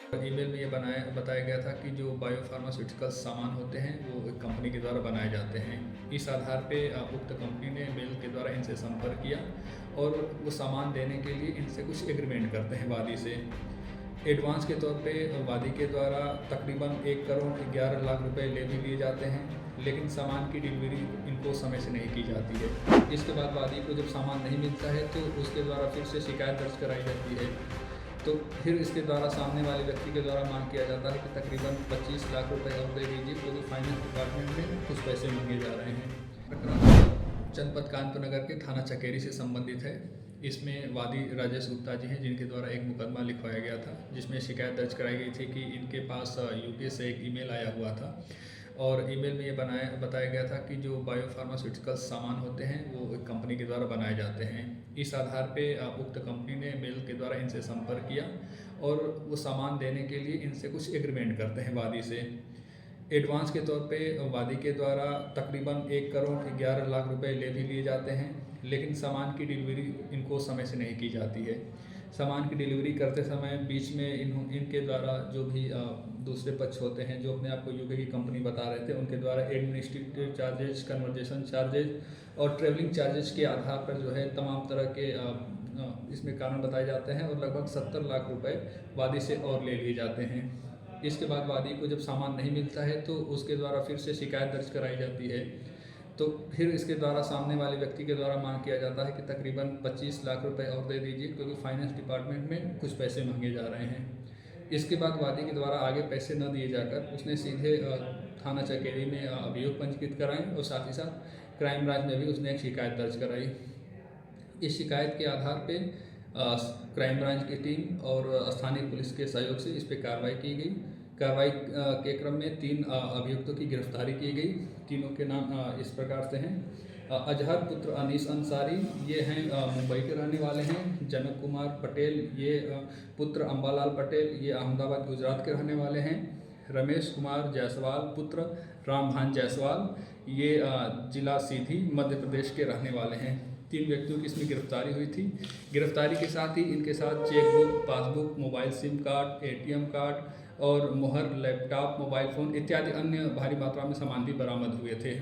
Email में ये बताया गया था कि जो बायोफार्मास्यूटिकल सामान होते हैं वो एक कंपनी के द्वारा बनाए जाते हैं। इस आधार पे उक्त कंपनी ने मेल के द्वारा इनसे संपर्क किया और वो सामान देने के लिए इनसे कुछ एग्रीमेंट करते हैं वादी से। एडवांस के तौर पे वादी के द्वारा तकरीबन 1 करोड़ 11 लाख रुपए ले भी लिए जाते हैं, लेकिन सामान की डिलीवरी इनको समय से नहीं की जाती है। इसके बाद वादी को जब सामान नहीं मिलता है तो उसके द्वारा फिर से शिकायत दर्ज कराई जाती है। तो फिर इसके द्वारा सामने वाले व्यक्ति के द्वारा मांग किया जाता है कि तकरीबन 25 लाख रुपए और दे दीजिए, क्योंकि फाइनेंस डिपार्टमेंट में कुछ पैसे मांगे जा रहे हैं। जनपद कानपुर नगर के थाना चकेरी से संबंधित है। इसमें वादी राजेश गुप्ता जी हैं, जिनके द्वारा एक मुकदमा लिखवाया गया था, जिसमें शिकायत दर्ज कराई गई थी कि इनके पास यूपी से एक ईमेल आया हुआ था और ईमेल में ये बताया गया था कि जो बायोफार्मास्यूटिकल सामान होते हैं वो एक कंपनी के द्वारा बनाए जाते हैं। इस आधार पे उक्त कंपनी ने मेल के द्वारा इनसे संपर्क किया और वो सामान देने के लिए इनसे कुछ एग्रीमेंट करते हैं वादी से। एडवांस के तौर पे वादी के द्वारा तकरीबन 1 करोड़ 11 लाख रुपए ले भी लिए जाते हैं, लेकिन सामान की डिलीवरी इनको समय से नहीं की जाती है। सामान की डिलीवरी करते समय बीच में इनके द्वारा जो भी दूसरे पक्ष होते हैं, जो अपने आप को यूके की कंपनी बता रहे थे, उनके द्वारा एडमिनिस्ट्रेटिव चार्जेज, कन्वर्जेशन चार्जेज और ट्रेवलिंग चार्जेज के आधार पर जो है तमाम तरह के इसमें कारण बताए जाते हैं और लगभग 70 लाख रुपए वादी से और ले लिए जाते हैं। इसके बाद वादी को जब सामान नहीं मिलता है तो उसके द्वारा फिर से शिकायत दर्ज कराई जाती है। तो फिर इसके द्वारा सामने वाले व्यक्ति के द्वारा मांग किया जाता है कि तकरीबन 25 लाख रुपए और दे दीजिए, क्योंकि फाइनेंस डिपार्टमेंट में कुछ पैसे मांगे जा रहे हैं। इसके बाद वादी के द्वारा आगे पैसे न दिए जाकर उसने सीधे थाना चकेरी में अभियोग पंजीकृत कराए और साथ ही साथ क्राइम ब्रांच में भी उसने एक शिकायत दर्ज कराई। इस शिकायत के आधार पे क्राइम ब्रांच की टीम और स्थानीय पुलिस के सहयोग से इस पर कार्रवाई की गई। कार्रवाई के क्रम में 3 अभियुक्तों की गिरफ्तारी की गई। तीनों के नाम इस प्रकार से हैं। अजहर पुत्र अनीस अंसारी, ये हैं मुंबई के रहने वाले हैं। जनक कुमार पटेल, ये पुत्र अंबालाल पटेल, ये अहमदाबाद गुजरात के रहने वाले हैं। रमेश कुमार जायसवाल पुत्र रामभान जायसवाल, ये जिला सीधी मध्य प्रदेश के रहने वाले हैं। 3 व्यक्तियों की इसमें गिरफ्तारी हुई थी। गिरफ्तारी के साथ ही इनके साथ chequebook, passbook, mobile SIM card, ATM card और मोहर, लैपटॉप, मोबाइल फ़ोन इत्यादि अन्य भारी मात्रा में सामान भी बरामद हुए थे।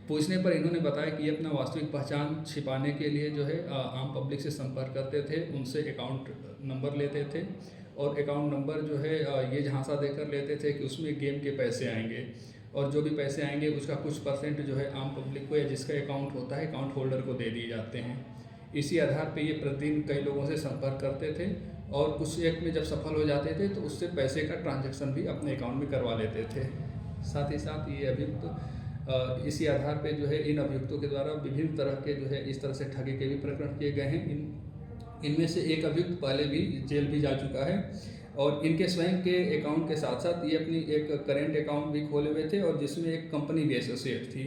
पूछने पर इन्होंने बताया कि ये अपना वास्तविक पहचान छिपाने के लिए जो है आम पब्लिक से संपर्क करते थे, उनसे अकाउंट नंबर लेते थे और अकाउंट नंबर जो है ये झांसा देकर लेते थे कि उसमें गेम के पैसे आएंगे और जो भी पैसे आएंगे उसका कुछ परसेंट जो है आम पब्लिक को या जिसका अकाउंट होता है अकाउंट होल्डर को दे दिए जाते हैं। इसी आधार पे ये प्रतिदिन कई लोगों से संपर्क करते थे और कुछ एक में जब सफल हो जाते थे तो उससे पैसे का ट्रांजैक्शन भी अपने अकाउंट में करवा लेते थे। साथ ही साथ ये अभियुक्त इसी आधार पे जो है इन अभियुक्तों के द्वारा विभिन्न तरह के जो है इस तरह से ठगी के भी प्रकरण किए गए हैं। इनमें से एक अभियुक्त पहले भी जेल भी जा चुका है और इनके स्वयं के अकाउंट के साथ साथ ये अपनी एक करेंट अकाउंट भी खोले हुए थे और जिसमें एक कंपनी भी एसोसिएट थी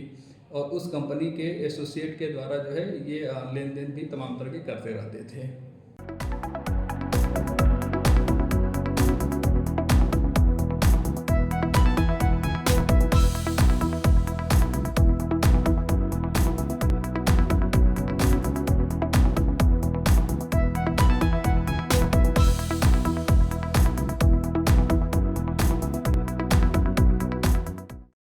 और उस कंपनी के एसोसिएट के द्वारा जो है ये लेन देन भी तमाम तरह के करते रहते थे।